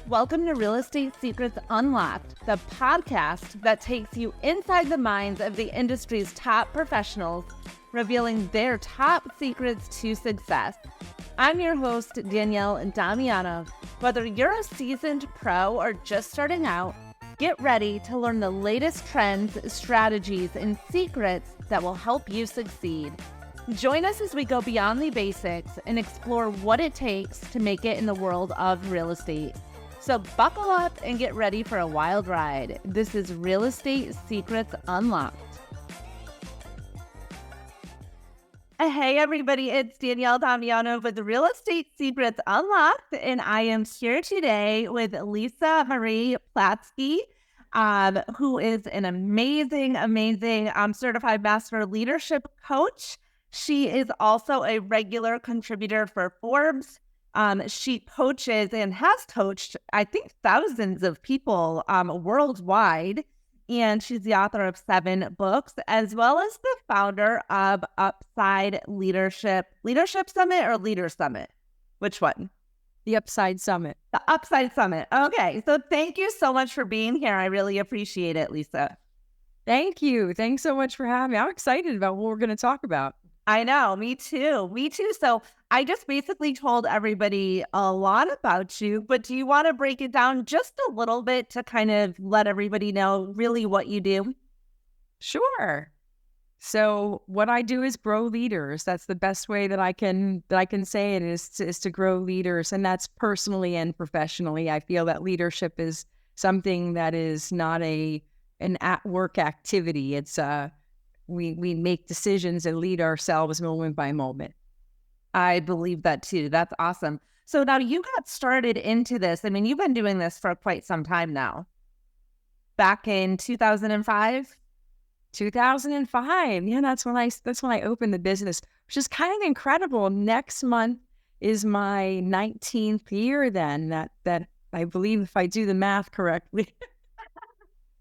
Welcome to Real Estate Secrets Unlocked, the podcast that takes you inside the minds of the industry's top professionals, revealing their top secrets to success. I'm your host, Danielle Damianov. Whether you're a seasoned pro or just starting out, get ready to learn the latest trends, strategies, and secrets that will help you succeed. Join us as we go beyond the basics and explore what it takes to make it in the world of real estate. So buckle up and get ready for a wild ride. This is Real Estate Secrets Unlocked. Hey everybody, it's Danielle Damianov with Real Estate Secrets Unlocked, and I am here today with Lisa Marie Platske, who is an amazing certified master leadership coach. She is also a regular contributor for Forbes. She coaches and has coached, I think, thousands of people worldwide. And she's the author of 7 books, as well as the founder of Upside Leadership Summit or Leader Summit. Which one? The Upside Summit. The Upside Summit. Okay. So thank you so much for being here. I really appreciate it, Lisa. Thank you. Thanks so much for having me. I'm excited about what we're going to talk about. I know. Me too. So I just basically told everybody a lot about you, but do you want to break it down just a little bit to kind of let everybody know really what you do? Sure. So what I do is grow leaders. That's the best way that I can say it is to grow leaders. And that's personally and professionally. I feel that leadership is something that is not an at-work activity. It's we make decisions and lead ourselves moment by moment. I believe that too. That's awesome. So now you got started into this. I mean, you've been doing this for quite some time now. Back in 2005? 2005. Yeah, that's when I opened the business, which is kind of incredible. Next month is my 19th year then. That I believe, if I do the math correctly.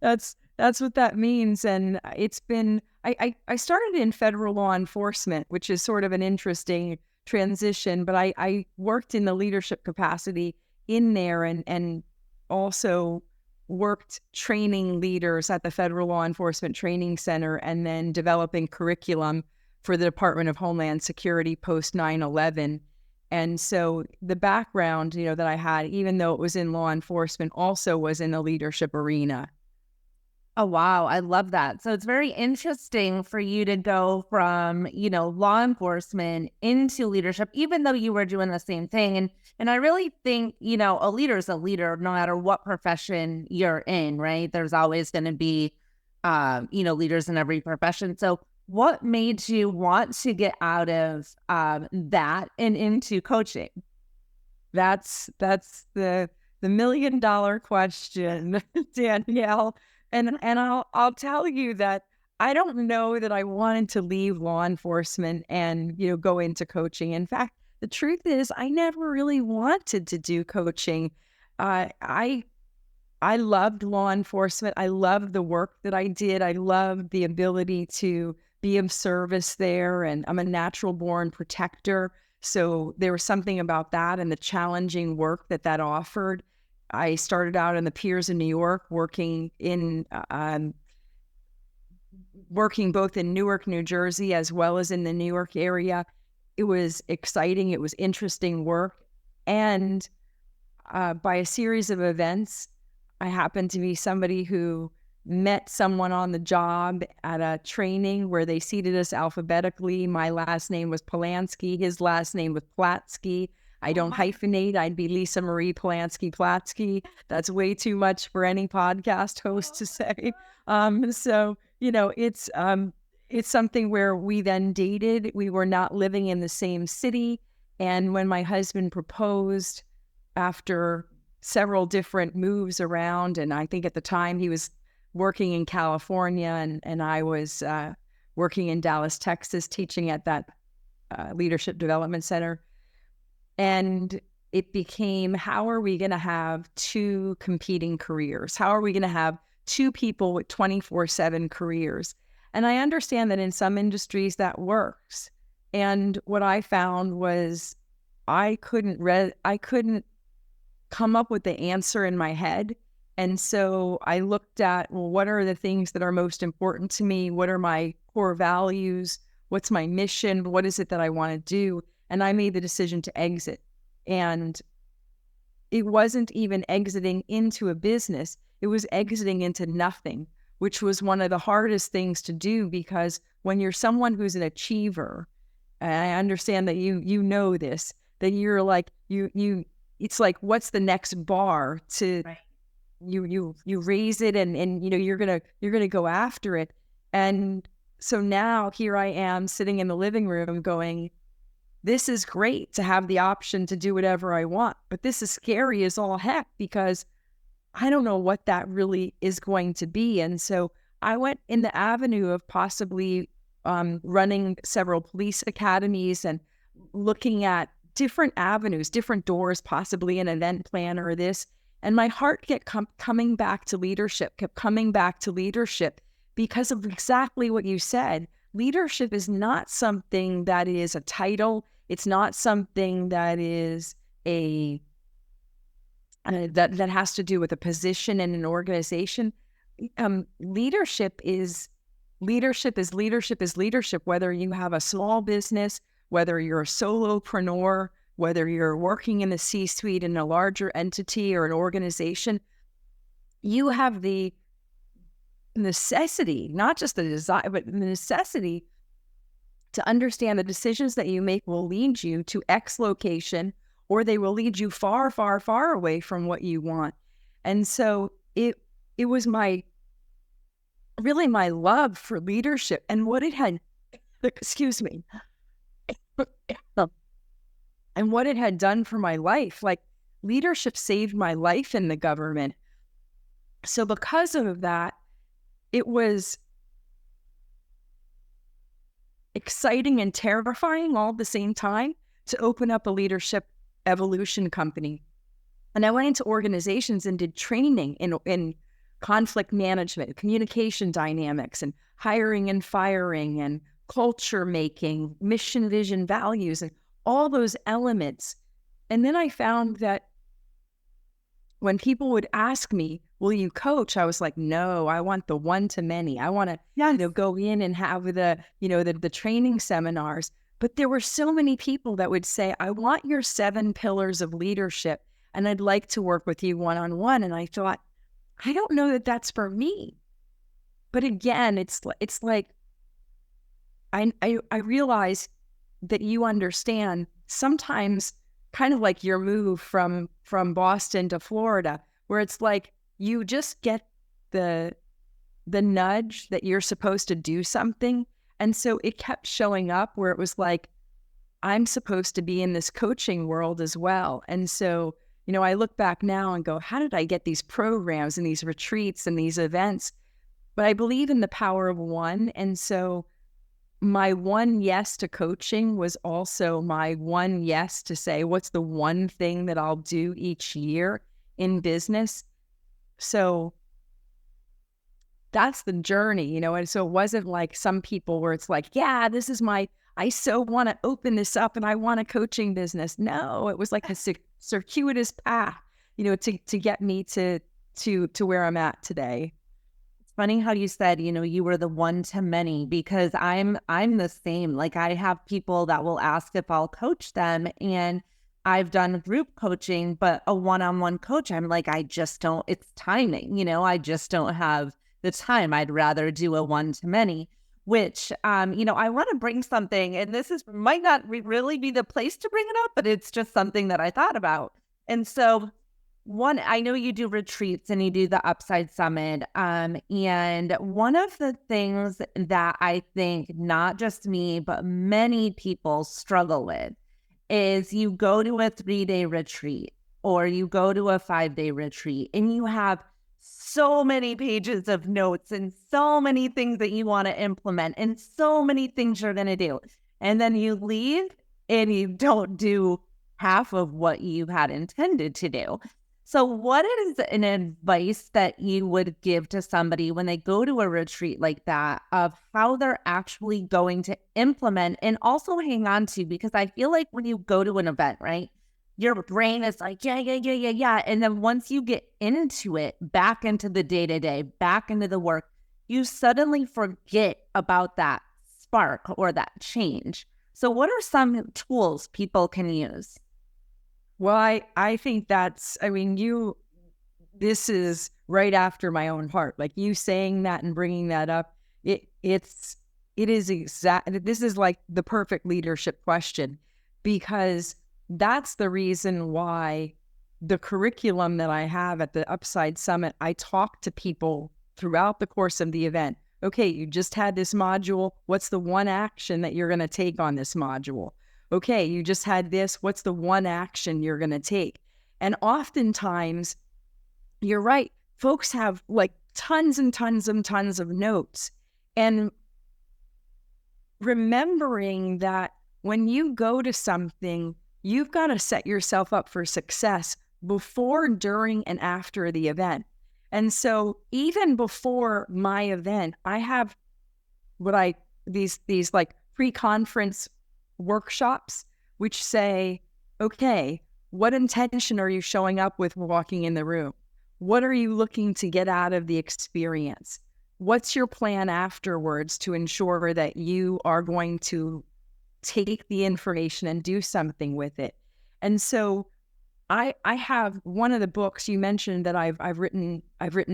That's what that means. And it's been, I started in federal law enforcement, which is sort of an interesting transition, but I worked in the leadership capacity in there and also worked training leaders at the Federal Law Enforcement Training Center and then developing curriculum for the Department of Homeland Security post 9/11. And so the background, that I had, even though it was in law enforcement, also was in the leadership arena. Oh, wow. I love that. So it's very interesting for you to go from, law enforcement into leadership, even though you were doing the same thing. And I really think, a leader is a leader no matter what profession you're in, right? There's always going to be, leaders in every profession. So what made you want to get out of that and into coaching? That's the $1 million question, Danielle. And I'll tell you that I don't know that I wanted to leave law enforcement and, go into coaching. In fact, the truth is I never really wanted to do coaching. I loved law enforcement. I loved the work that I did. I loved the ability to be of service there. And I'm a natural born protector. So there was something about that and the challenging work that offered. I started out in the piers in New York, working both in Newark, New Jersey, as well as in the New York area. It was exciting. It was interesting work. And by a series of events, I happened to be somebody who met someone on the job at a training where they seated us alphabetically. My last name was Polanski. His last name was Platske. I don't hyphenate. I'd be Lisa Marie Platske. That's way too much for any podcast host to say. So, it's something where we then dated. We were not living in the same city. And when my husband proposed after several different moves around, and I think at the time he was working in California and I was working in Dallas, Texas, teaching at that leadership development center. And it became, how are we going to have 2 competing careers? How are we going to have 2 people with 24/7 careers? And I understand that in some industries that works. And what I found was I couldn't come up with the answer in my head. And so I looked at, well, what are the things that are most important to me? What are my core values? What's my mission? What is it that I want to do? And I made the decision to exit. And it wasn't even exiting into a business. It was exiting into nothing, which was one of the hardest things to do, because when you're someone who's an achiever, and I understand that you know this, that you're like, it's like, what's the next bar to, Right. you raise it, and you're gonna go after it. And so now here I am sitting in the living room going, this is great to have the option to do whatever I want, but this is scary as all heck, because I don't know what that really is going to be. And so I went in the avenue of possibly running several police academies and looking at different avenues, different doors, possibly an event planner or this. And my heart kept coming back to leadership, because of exactly what you said. Leadership is not something that is a title. It's not something that is that has to do with a position in an organization. Leadership is leadership, whether you have a small business, whether you're a solopreneur, whether you're working in the C-suite in a larger entity or an organization. You have the necessity, not just the desire, but the necessity to understand the decisions that you make will lead you to X location, or they will lead you far, far, far away from what you want. And so it was really my love for leadership and what it had, excuse me, and what it had done for my life. Like, leadership saved my life in the government. So because of that, it was exciting and terrifying all at the same time to open up a leadership evolution company. And I went into organizations and did training in conflict management, communication dynamics, and hiring and firing, and culture making, mission, vision, values, and all those elements. And then I found that when people would ask me, will you coach? I was like, no, I want the one-to-many. I want to go in and have the training seminars. But there were so many people that would say, I want your 7 pillars of leadership, and I'd like to work with you one-on-one. And I thought, I don't know that that's for me. But again, it's like, I realize that you understand sometimes, kind of like your move from Boston to Florida, where it's like you just get the nudge that you're supposed to do something. And so it kept showing up where it was like, I'm supposed to be in this coaching world as well. And so, I look back now and go, how did I get these programs and these retreats and these events? But I believe in the power of one. And so my one yes to coaching was also my one yes to say, what's the one thing that I'll do each year in business? So that's the journey, and so it wasn't like some people where it's like, yeah, this is I so want to open this up and I want a coaching business. No, it was like a circuitous path, to get me to where I'm at today. Funny how you said, you were the one-to-many, because I'm the same. Like, I have people that will ask if I'll coach them, and I've done group coaching, but a one-on-one coach, I'm like, I just don't, it's timing, I just don't have the time. I'd rather do a one-to-many, which, I want to bring something, and this might not really be the place to bring it up, but it's just something that I thought about. And so, one, I know you do retreats and you do the Upside Summit. And one of the things that I think not just me, but many people struggle with is you go to a 3-day retreat or you go to a 5-day retreat and you have so many pages of notes and so many things that you want to implement and so many things you're going to do. And then you leave and you don't do half of what you had intended to do. So what is an advice that you would give to somebody when they go to a retreat like that of how they're actually going to implement and also hang on to? Because I feel like when you go to an event, right, your brain is like, yeah. And then once you get into it, back into the day-to-day, back into the work, you suddenly forget about that spark or that change. So what are some tools people can use? Well, I think this is right after my own heart. Like you saying that and bringing that up, this is like the perfect leadership question, because that's the reason why the curriculum that I have at the Upside Summit, I talk to people throughout the course of the event. Okay, you just had this module. What's the one action that you're going to take on this module? Okay, you just had this. What's the one action you're going to take? And oftentimes, you're right, folks have like tons and tons and tons of notes. And remembering that when you go to something, you've got to set yourself up for success before, during, and after the event. And so even before my event, I have these like pre-conference workshops, which say, okay, what intention are you showing up with walking in the room? What are you looking to get out of the experience? What's your plan afterwards to ensure that you are going to take the information and do something with it? And so I have one of the books you mentioned that I've written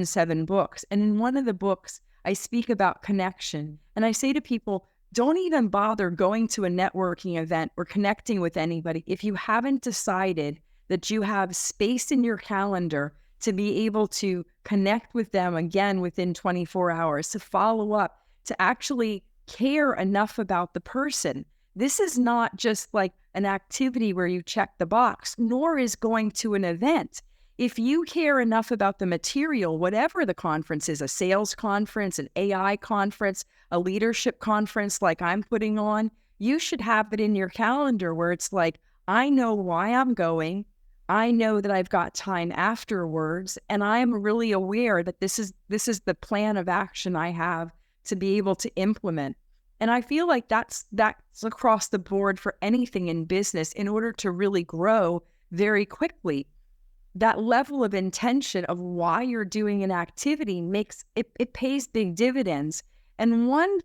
7 books. And in one of the books, I speak about connection. And I say to people, don't even bother going to a networking event or connecting with anybody if you haven't decided that you have space in your calendar to be able to connect with them again within 24 hours, to follow up, to actually care enough about the person. This is not just like an activity where you check the box, nor is going to an event. If you care enough about the material, whatever the conference is, a sales conference, an AI conference, a leadership conference like I'm putting on, you should have it in your calendar where it's like, I know why I'm going. I know that I've got time afterwards, and I'm really aware that this is the plan of action I have to be able to implement. And I feel like that's across the board for anything in business. In order to really grow very quickly, that level of intention of why you're doing an activity makes it pays big dividends. And one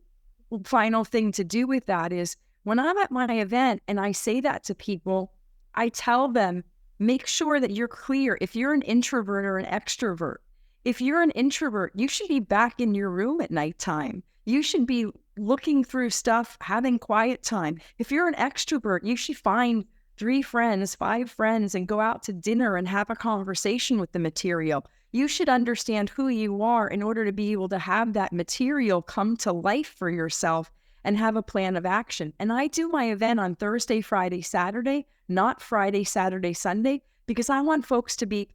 final thing to do with that is when I'm at my event and I say that to people, I tell them, make sure that you're clear if you're an introvert or an extrovert. If you're an introvert, you should be back in your room at nighttime. You should be looking through stuff, having quiet time. If you're an extrovert, you should find 3 friends, 5 friends, and go out to dinner and have a conversation with the material. You should understand who you are in order to be able to have that material come to life for yourself and have a plan of action. And I do my event on Thursday, Friday, Saturday, not Friday, Saturday, Sunday, because I want folks to be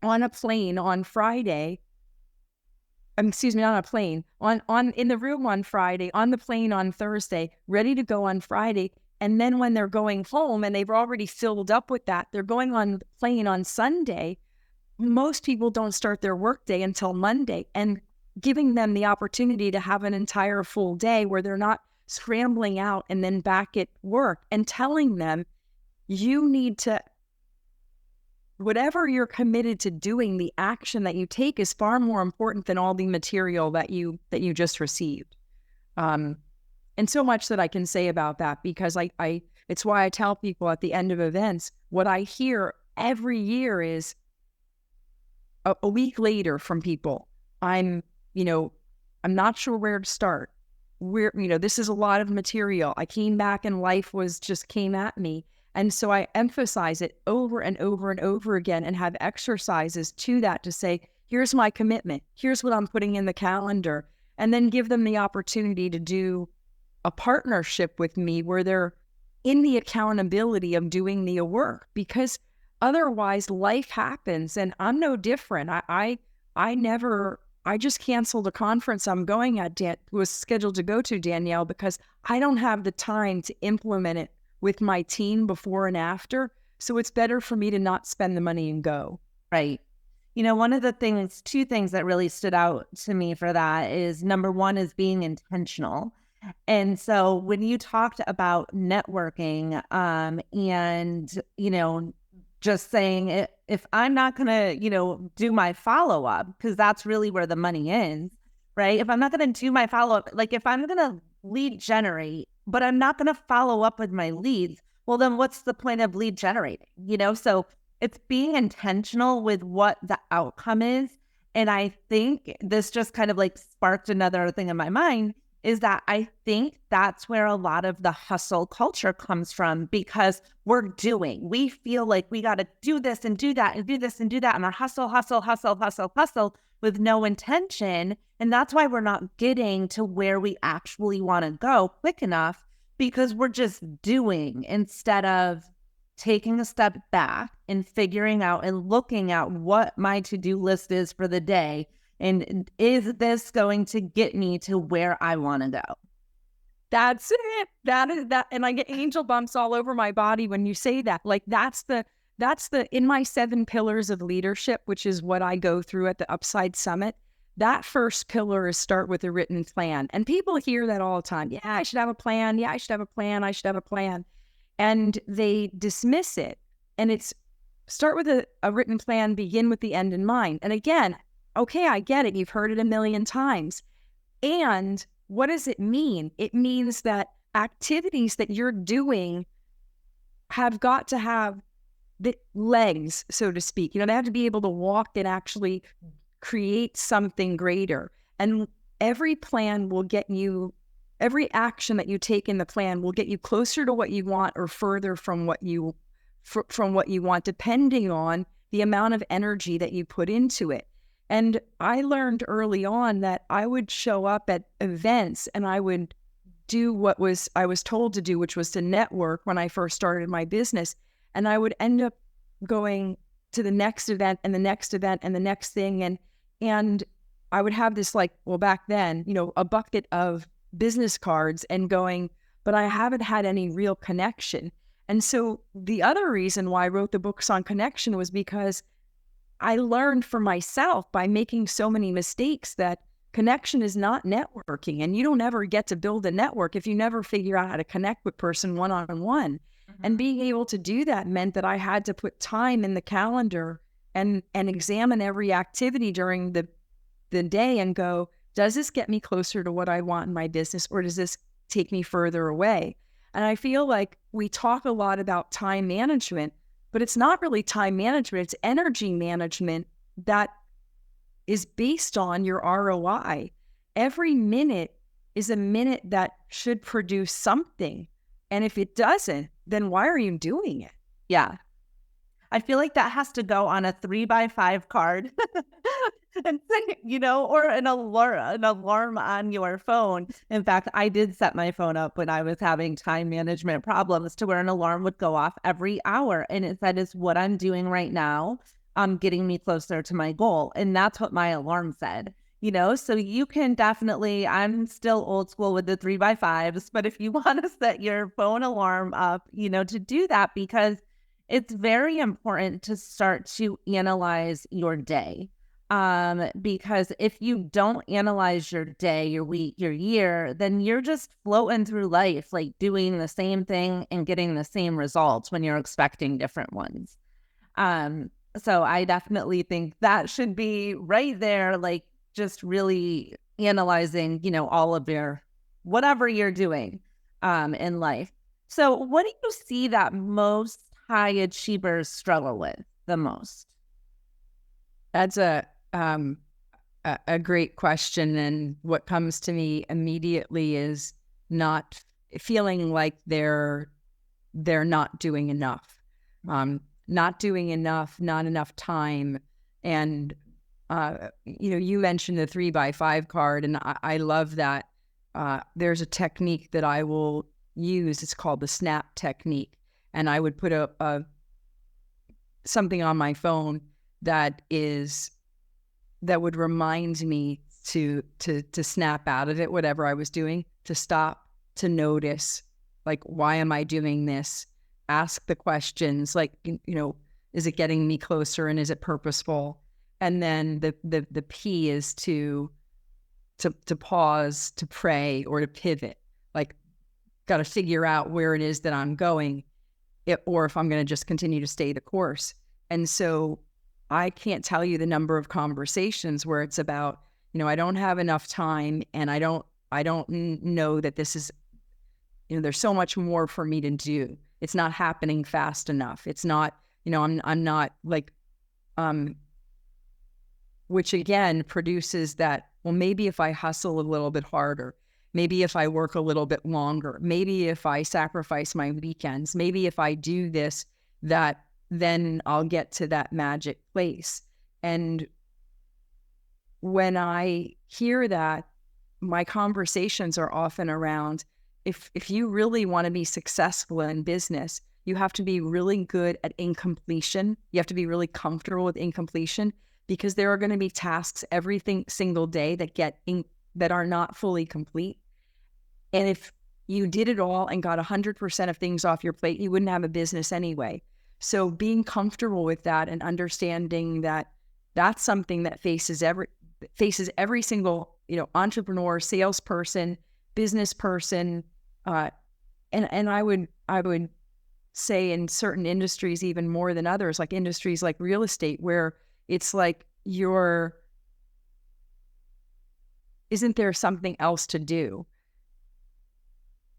on a plane on Friday. Not a plane, on in the room on Friday, on the plane on Thursday, ready to go on Friday. And then when they're going home and they've already filled up with that, they're going on the plane on Sunday. Most people don't start their workday until Monday, and giving them the opportunity to have an entire full day where they're not scrambling out and then back at work, and telling them you need to, whatever you're committed to doing, the action that you take is far more important than all the material that you just received. And so much that I can say about that, because it's why I tell people at the end of events, what I hear every year is a week later from people, I'm not sure where to start. This is a lot of material. I came back and life came at me. And so I emphasize it over and over and over again, and have exercises to that to say, here's my commitment. Here's what I'm putting in the calendar. And then give them the opportunity to do a partnership with me where they're in the accountability of doing the work, because otherwise life happens. And I'm no different. I just canceled a conference I'm going at, was scheduled to go to, Danielle, because I don't have the time to implement it with my team before and after. So it's better for me to not spend the money and go. Right. One of the things, 2 things that really stood out to me for that is, number one is being intentional. And so when you talked about networking, and, just saying if I'm not going to, do my follow up, because that's really where the money is, right? If I'm not going to do my follow up, like if I'm going to lead generate, but I'm not going to follow up with my leads, well, then what's the point of lead generating, So it's being intentional with what the outcome is. And I think this just kind of like sparked another thing in my mind, is that I think that's where a lot of the hustle culture comes from, because we feel like we got to do this and do that and do this and do that. And our hustle, hustle, hustle, hustle, hustle with no intention. And that's why we're not getting to where we actually want to go quick enough, because we're just doing instead of taking a step back and figuring out and looking at what my to-do list is for the day. And is this going to get me to where I want to go? That's it. That is that. And I get angel bumps all over my body when you say that. Like that's the, in my 7 pillars of leadership, which is what I go through at the Upside Summit. That first pillar is start with a written plan. And people hear that all the time. Yeah, I should have a plan. Yeah, I should have a plan. I should have a plan. And they dismiss it. And it's start with a written plan, begin with the end in mind. And again, okay, I get it. You've heard it a million times. And what does it mean? It means that activities that you're doing have got to have the legs, so to speak. They have to be able to walk and actually create something greater. And every plan will get you, every action that you take in the plan will get you closer to what you want or further from what you want, depending on the amount of energy that you put into it. And I learned early on that I would show up at events and I would do what I was told to do, which was to network when I first started my business. And I would end up going to the next event and the next event and the next thing. And I would have this back then, a bucket of business cards and going, but I haven't had any real connection. And so the other reason why I wrote the books on connection was because I learned for myself by making so many mistakes that connection is not networking, and you don't ever get to build a network if you never figure out how to connect with person one-on-one. Mm-hmm. And being able to do that meant that I had to put time in the calendar and examine every activity during the day and go, does this get me closer to what I want in my business, or does this take me further away? And I feel like we talk a lot about time management, but it's not really time management, it's energy management that is based on your ROI. Every minute is a minute that should produce something. And if it doesn't, then why are you doing it? Yeah. I feel like that has to go on a 3x5 card and or an alarm on your phone. In fact, I did set my phone up when I was having time management problems to where an alarm would go off every hour. And it said, is what I'm doing right now getting me closer to my goal. And that's what my alarm said. So you can definitely, I'm still old school with the 3x5s, but if you want to set your phone alarm up, to do that, because it's very important to start to analyze your day. Because if you don't analyze your day, your week, your year, then you're just floating through life, like doing the same thing and getting the same results when you're expecting different ones. So I definitely think that should be right there, like just really analyzing, all of your, whatever you're doing, in life. So what do you see that most high achievers struggle with the most? That's a great question. And what comes to me immediately is not feeling like they're not doing enough, not doing enough, not enough time. And, you mentioned the 3x5 card, and I love that. There's a technique that I will use. It's called the SNAP technique. And I would put something on my phone that would remind me to snap out of it, whatever I was doing, to stop, to notice, like, why am I doing this? Ask the questions, like, is it getting me closer, and is it purposeful? And then the P is to pause, to pray, or to pivot. got to figure out where it is that I'm going, or if I'm going to just continue to stay the course. And so I can't tell you the number of conversations where it's about, I don't have enough time, and I don't know that this is, there's so much more for me to do. It's not happening fast enough. It's not, I'm not like, which again produces that, well, maybe if I hustle a little bit harder, maybe if I work a little bit longer, maybe if I sacrifice my weekends, maybe if I do this, that then I'll get to that magic place. And when I hear that, my conversations are often around, if you really want to be successful in business, you have to be really good at incompletion. You have to be really comfortable with incompletion, because there are going to be tasks every single day that are not fully complete. And if you did it all and got 100% of things off your plate, you wouldn't have a business anyway. So being comfortable with that and understanding that that's something that faces every single, entrepreneur, salesperson, business person, and I would say in certain industries even more than others, like industries like real estate, where it's like isn't there something else to do?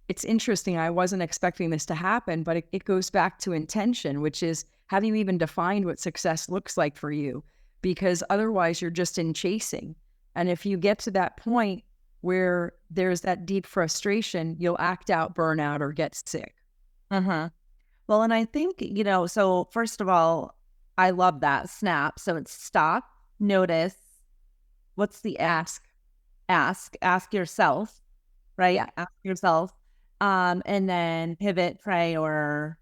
It's interesting. I wasn't expecting this to happen, but it goes back to intention, which is, have you even defined what success looks like for you? Because otherwise you're just in chasing. And if you get to that point where there's that deep frustration, you'll act out burnout or get sick. Uh-huh. Well, and I think, so first of all, I love that SNAP. So it's stop, notice, what's the ask yourself, right? Yeah. Ask yourself. And then pivot, pray, or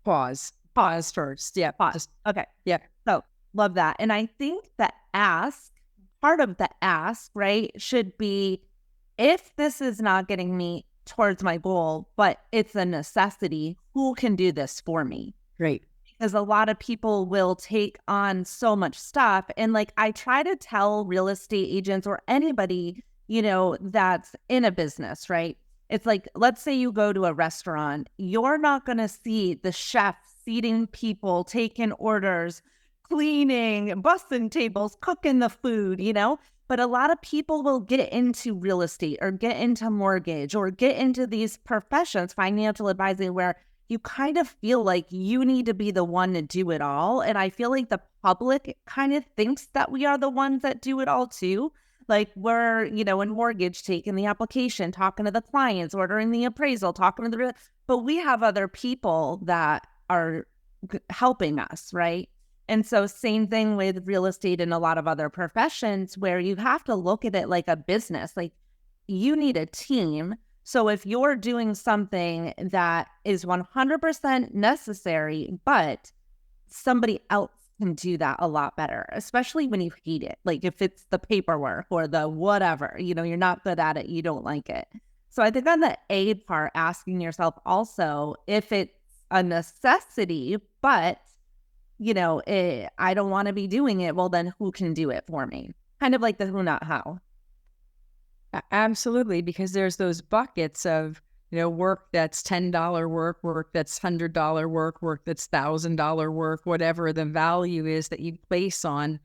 pause first. Yeah. Pause. Okay. Yeah. So love that. And I think the part of the ask, right, should be, if this is not getting me towards my goal, but it's a necessity, who can do this for me? Great. Because a lot of people will take on so much stuff. And like, I try to tell real estate agents or anybody, that's in a business, right? It's like, let's say you go to a restaurant, you're not going to see the chef seating people, taking orders, cleaning, bussing tables, cooking the food, But a lot of people will get into real estate or get into mortgage or get into these professions, financial advising, where you kind of feel like you need to be the one to do it all. And I feel like the public kind of thinks that we are the ones that do it all too. Like we're, in mortgage, taking the application, talking to the clients, ordering the appraisal, talking to but we have other people that are helping us, right? And so same thing with real estate and a lot of other professions, where you have to look at it like a business. Like, you need a team. So if you're doing something that is 100% necessary, but somebody else can do that a lot better, especially when you hate it. Like if it's the paperwork or the whatever, you're not good at it, you don't like it. So I think on the A part, asking yourself also, if it's a necessity, but I don't want to be doing it, well, then who can do it for me? Kind of like the who, not how. Absolutely, because there's those buckets of, work that's $10 work that's $100 work that's $1,000 work, whatever the value is that you place on,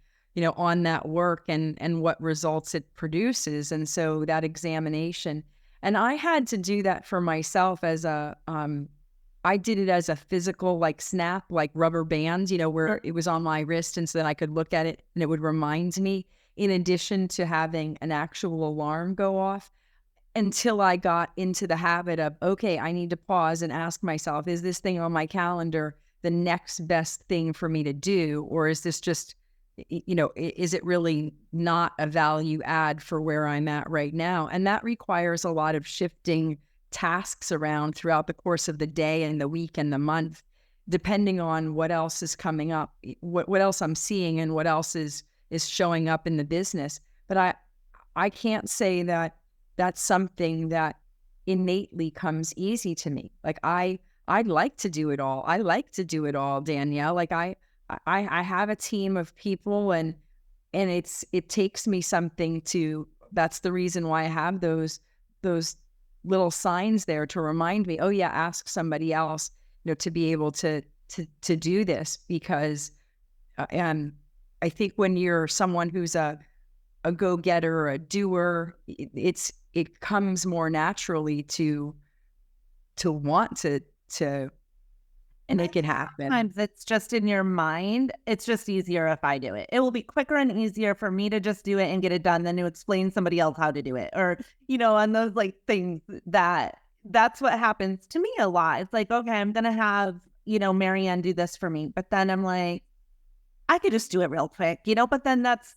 on that work and what results it produces. And so that examination, and I had to do that for myself as I did it as a physical, like SNAP, like rubber bands, where it was on my wrist, and so then I could look at it and it would remind me, in addition to having an actual alarm go off, until I got into the habit of, okay, I need to pause and ask myself, is this thing on my calendar the next best thing for me to do? Or is this just, is it really not a value add for where I'm at right now? And that requires a lot of shifting tasks around throughout the course of the day and the week and the month, depending on what else is coming up, what else I'm seeing and what else is showing up in the business. But I can't say that that's something that innately comes easy to me. Like I'd like to do it all. I like to do it all, Danielle. Like I have a team of people, and it takes me something to. That's the reason why I have those little signs there to remind me, oh yeah, ask somebody else, to be able to do this, because I think when you're someone who's a go-getter or a doer, it comes more naturally to want to make it happen. Sometimes it's just in your mind. It's just easier if I do it. It will be quicker and easier for me to just do it and get it done than to explain somebody else how to do it. Or, on those like things that's what happens to me a lot. It's like, okay, I'm going to have, Marianne do this for me. But then I'm like, I could just do it real quick, but then that's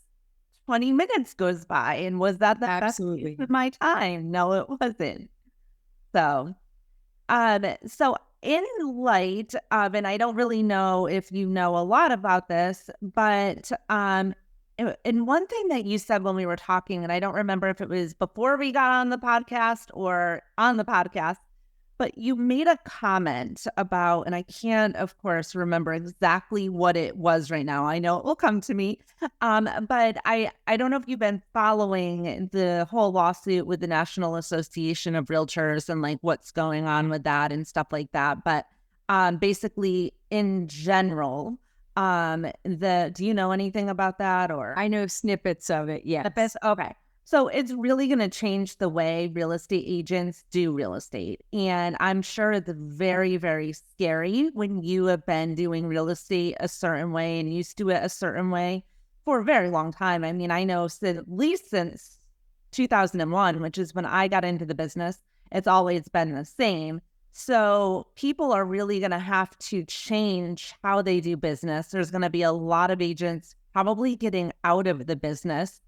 20 minutes goes by. And was that the best use of my time? No, it wasn't. So in light of, and I don't really know if you know a lot about this, but and one thing that you said when we were talking, and I don't remember if it was before we got on the podcast or on the podcast, but you made a comment about, and I can't, of course, remember exactly what it was right now. I know it will come to me. But I don't know if you've been following the whole lawsuit with the National Association of Realtors and like what's going on with that and stuff like that. But basically, in general, do you know anything about that? Or I know snippets of it. Yes. Snippets? Okay. So it's really going to change the way real estate agents do real estate. And I'm sure it's very, very scary when you have been doing real estate a certain way and used to it a certain way for a very long time. I mean, I know at least since 2001, which is when I got into the business, it's always been the same. So people are really going to have to change how they do business. There's going to be a lot of agents probably getting out of the business.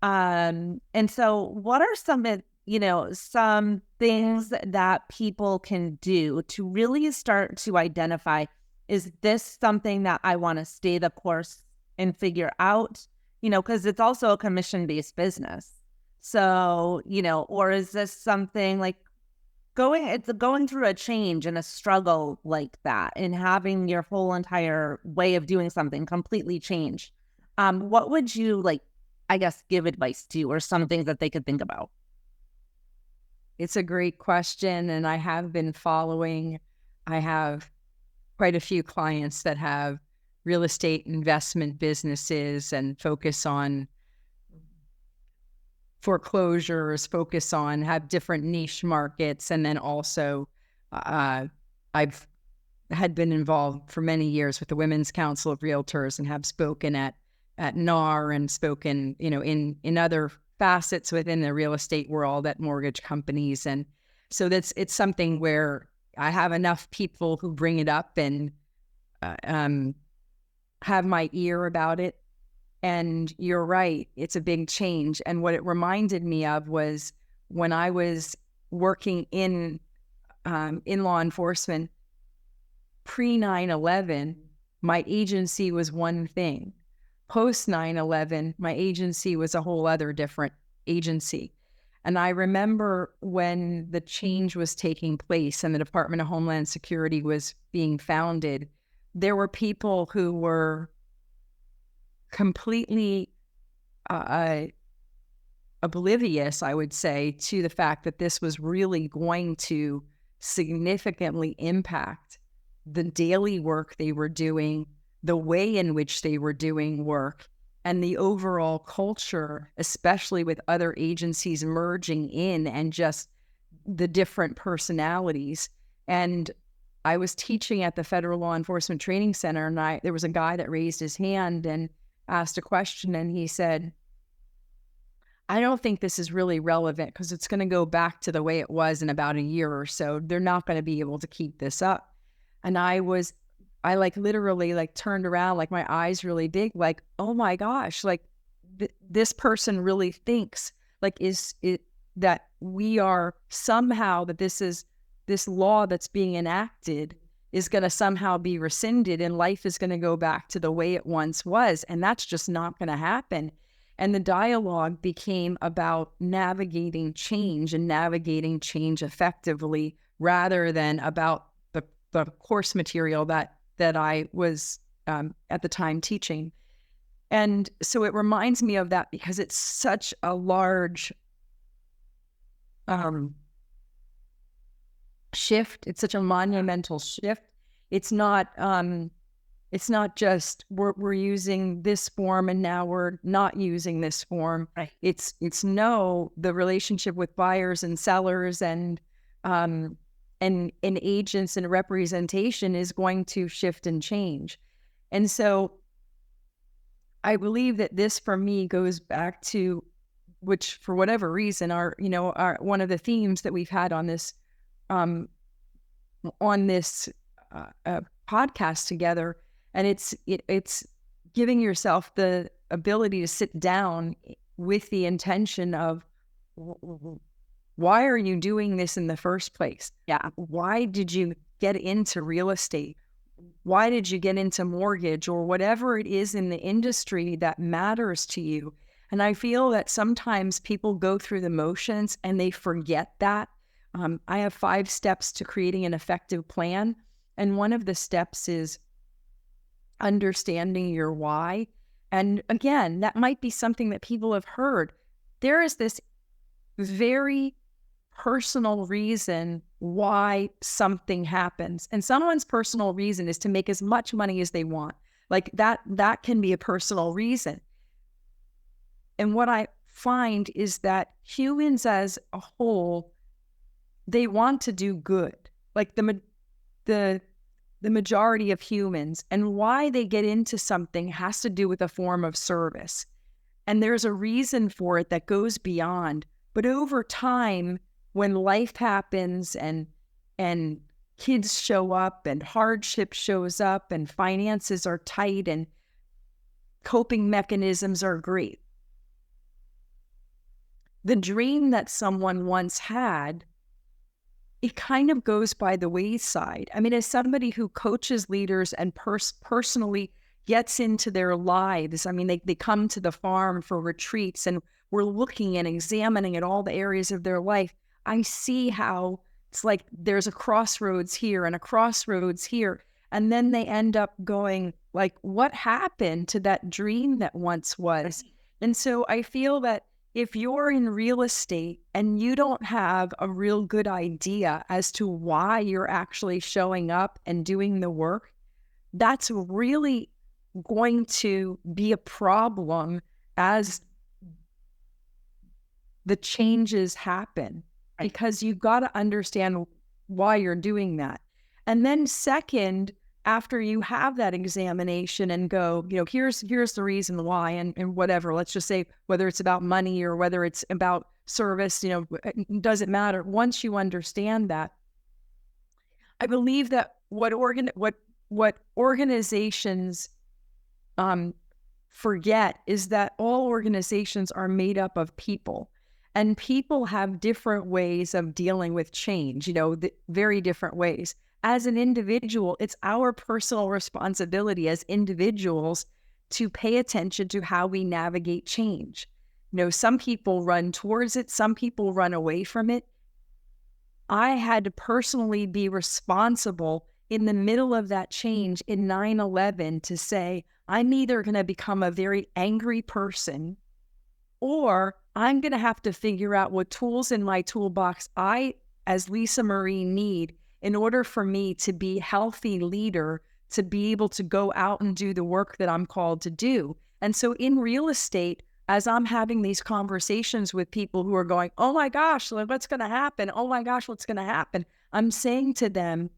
And so what are some things that people can do to really start to identify, is this something that I want to stay the course and figure out, because it's also a commission-based business. So, or is this something like going through a change and a struggle like that and having your whole entire way of doing something completely change? What would you give advice to, or some things that they could think about? It's a great question, and I have been following. I have quite a few clients that have real estate investment businesses and focus on foreclosures, have different niche markets. And then also I've had been involved for many years with the Women's Council of Realtors and have spoken at NAR and spoken, in other facets within the real estate world at mortgage companies. And so it's something where I have enough people who bring it up and have my ear about it. And you're right, it's a big change. And what it reminded me of was when I was working in law enforcement pre 9/11, my agency was one thing. Post 9/11, my agency was a whole other different agency. And I remember when the change was taking place and the Department of Homeland Security was being founded, there were people who were completely oblivious, I would say, to the fact that this was really going to significantly impact the daily work they were doing, the way in which they were doing work, and the overall culture, especially with other agencies merging in and just the different personalities. And I was teaching at the Federal Law Enforcement Training Center, and there was a guy that raised his hand and asked a question, and he said, I don't think this is really relevant because it's going to go back to the way it was in about a year or so. They're not going to be able to keep this up. And I literally turned around, my eyes really big, oh my gosh, this person really thinks is it that we are somehow, that this law that's being enacted is going to somehow be rescinded and life is going to go back to the way it once was. And that's just not going to happen. And the dialogue became about navigating change and navigating change effectively rather than about the course material that I was at the time teaching. And so it reminds me of that because it's such a large shift. It's such a monumental shift. It's not just we're using this form and now we're not using this form. Right. It's no, the relationship with buyers and sellers and agents and representation is going to shift and change. And so I believe that this for me goes back to, which for whatever reason are one of the themes that we've had on this podcast together. And it's giving yourself the ability to sit down with the intention of, why are you doing this in the first place? Yeah. Why did you get into real estate? Why did you get into mortgage or whatever it is in the industry that matters to you? And I feel that sometimes people go through the motions and they forget that. I have 5 steps to creating an effective plan. And one of the steps is understanding your why. And again, that might be something that people have heard. There is this very personal reason why something happens. And someone's personal reason is to make as much money as they want. Like that can be a personal reason. And what I find is that humans as a whole, they want to do good. Like the majority of humans, and why they get into something has to do with a form of service. And there's a reason for it that goes beyond. But over time, when life happens and kids show up and hardship shows up and finances are tight and coping mechanisms are great, the dream that someone once had, it kind of goes by the wayside. I mean, as somebody who coaches leaders and personally gets into their lives, I mean, they come to the farm for retreats and we're looking and examining at all the areas of their life. I see how it's like there's a crossroads here and a crossroads here. And then they end up going like, what happened to that dream that once was? And so I feel that if you're in real estate and you don't have a real good idea as to why you're actually showing up and doing the work, that's really going to be a problem as the changes happen, because you've got to understand why you're doing that. And then second, after you have that examination and go, here's the reason why, and whatever, let's just say whether it's about money or whether it's about service, it doesn't matter. Once you understand that, I believe that what organizations forget is that all organizations are made up of people. And people have different ways of dealing with change, very different ways. As an individual, it's our personal responsibility as individuals to pay attention to how we navigate change. Some people run towards it, some people run away from it. I had to personally be responsible in the middle of that change in 9/11 to say, I'm either going to become a very angry person, or I'm going to have to figure out what tools in my toolbox I, as Lisa Marie, need in order for me to be a healthy leader, to be able to go out and do the work that I'm called to do. And so in real estate, as I'm having these conversations with people who are going, oh my gosh, what's going to happen? Oh my gosh, what's going to happen? I'm saying to them,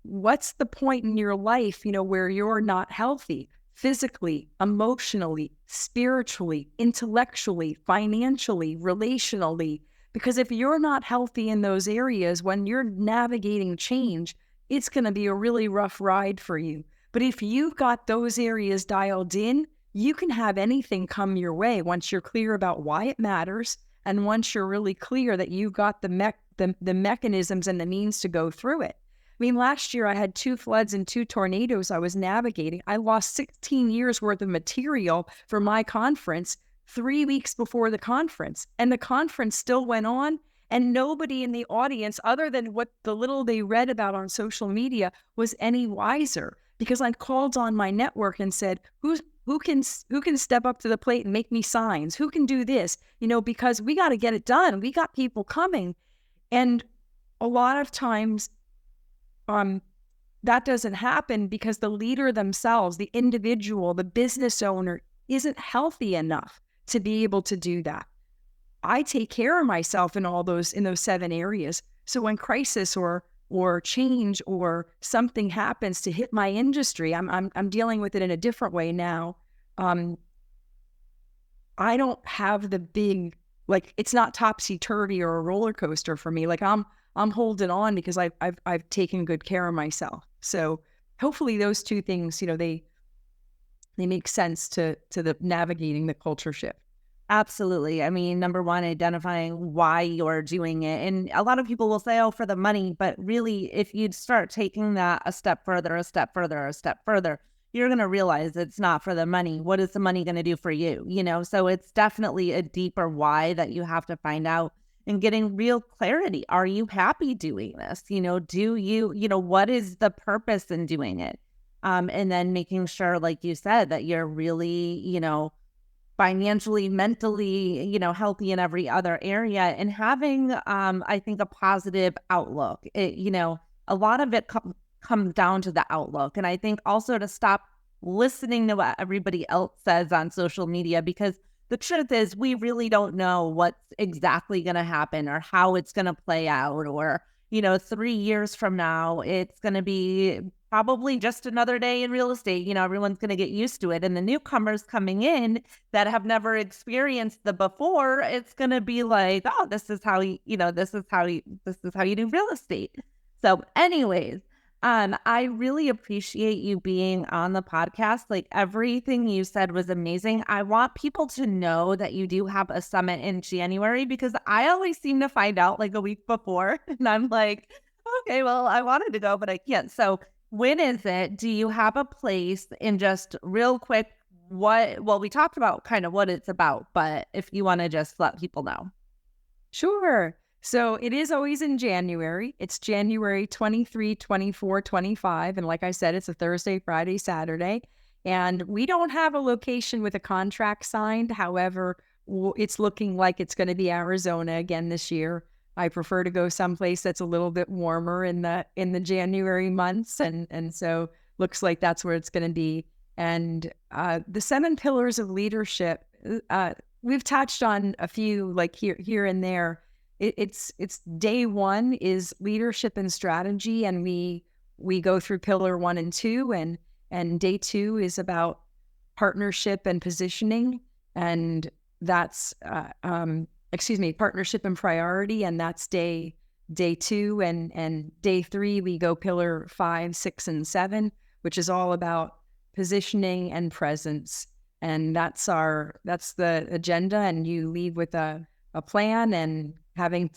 what's the point in your life, where you're not healthy? Physically, emotionally, spiritually, intellectually, financially, relationally. Because if you're not healthy in those areas, when you're navigating change, it's going to be a really rough ride for you. But if you've got those areas dialed in, you can have anything come your way once you're clear about why it matters, and once you're really clear that you've got the mechanisms and the means to go through it. I mean, last year I had 2 floods and 2 tornadoes I was navigating. I lost 16 years worth of material for my conference 3 weeks before the conference. And the conference still went on, and nobody in the audience, other than what the little they read about on social media, was any wiser, because I called on my network and said, who can step up to the plate and make me signs? Who can do this? Because we got to get it done. We got people coming. And a lot of times that doesn't happen because the leader themselves, the individual, the business owner isn't healthy enough to be able to do that. I take care of myself in those 7 areas. So when crisis or change or something happens to hit my industry, I'm dealing with it in a different way now. I don't have the big, like, it's not topsy-turvy or a roller coaster for me. Like I'm holding on because I've taken good care of myself. So hopefully those two things, they make sense to the navigating the culture shift. Absolutely. I mean, number one, identifying why you're doing it. And a lot of people will say, oh, for the money. But really, if you'd start taking that a step further, you're going to realize it's not for the money. What is the money going to do for you? So it's definitely a deeper why that you have to find out and getting real clarity. Are you happy doing this? Do you, what is the purpose in doing it? And then making sure, like you said, that you're really, financially, mentally, healthy in every other area, and having, I think, a positive outlook. A lot of it comes down to the outlook. And I think also to stop listening to what everybody else says on social media, because the truth is we really don't know what's exactly going to happen or how it's going to play out, or, 3 years from now, it's going to be probably just another day in real estate. Everyone's going to get used to it. And the newcomers coming in that have never experienced the before, it's going to be like, oh, this is how you do real estate. So anyways, I really appreciate you being on the podcast. Like, everything you said was amazing. I want people to know that you do have a summit in January, because I always seem to find out like a week before and I'm like, okay, well, I wanted to go, but I can't. So when is it? Do you have a place? And just real quick, we talked about kind of what it's about, but if you want to just let people know. Sure. So it is always in January. It's January 23, 24, 25. And like I said, it's a Thursday, Friday, Saturday. And we don't have a location with a contract signed. However, it's looking like it's going to be Arizona again this year. I prefer to go someplace that's a little bit warmer in the January months. And so looks like that's where it's going to be. And the 7 pillars of leadership, we've touched on a few, like here and there. It's day 1 is leadership and strategy, and we go through pillar 1 and 2, and day 2 is about partnership and positioning, and that's partnership and priority, and that's day 2, and day 3 we go pillar 5, 6, and 7, which is all about positioning and presence, and that's the agenda. And you leave with a plan and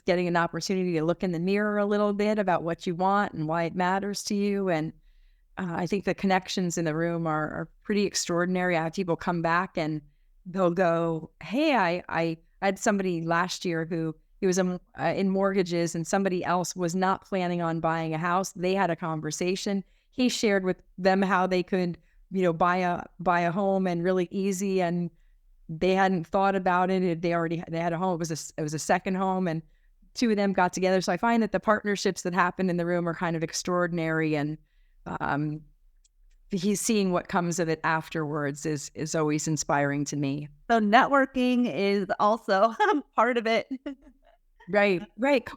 getting an opportunity to look in the mirror a little bit about what you want and why it matters to you. And I think the connections in the room are pretty extraordinary. I have people come back and they'll go, hey, I had somebody last year who he was in mortgages, and somebody else was not planning on buying a house. They had a conversation. He shared with them how they could, buy a home, and really easy, and they hadn't thought about it. They had a home. It was a second home, and 2 of them got together. So I find that the partnerships that happen in the room are kind of extraordinary, and he's seeing what comes of it afterwards is always inspiring to me. So networking is also part of it. Right.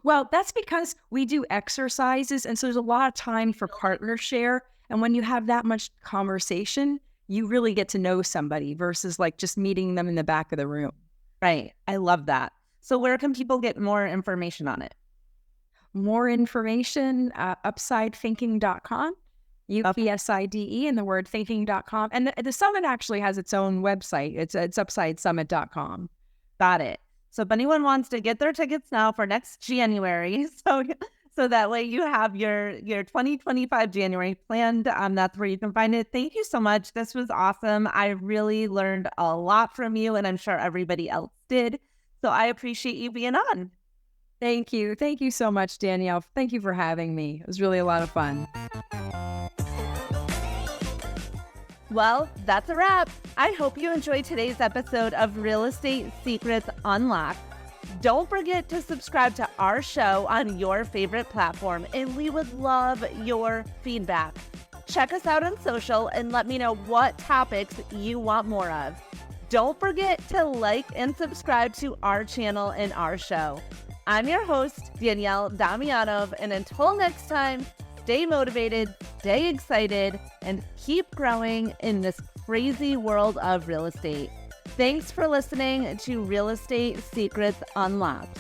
Well, that's because we do exercises, and so there's a lot of time for partner share. And when you have that much conversation, you really get to know somebody versus like just meeting them in the back of the room. Right. I love that. So where can people get more information on it? More information, upsidethinking.com, UPSIDE, and the word thinking.com. And the summit actually has its own website. It's upsidesummit.com. Got it. So if anyone wants to get their tickets now for next January, so that way you have your 2025 January planned, that's where you can find it. Thank you so much. This was awesome. I really learned a lot from you, and I'm sure everybody else did. So I appreciate you being on. Thank you. Thank you so much, Danielle. Thank you for having me. It was really a lot of fun. Well, that's a wrap. I hope you enjoyed today's episode of Real Estate Secrets Unlocked. Don't forget to subscribe to our show on your favorite platform, and we would love your feedback. Check us out on social and let me know what topics you want more of. Don't forget to like and subscribe to our channel and our show. I'm your host, Danielle Damianov, and until next time, stay motivated, stay excited, and keep growing in this crazy world of real estate. Thanks for listening to Real Estate Secrets Unlocked.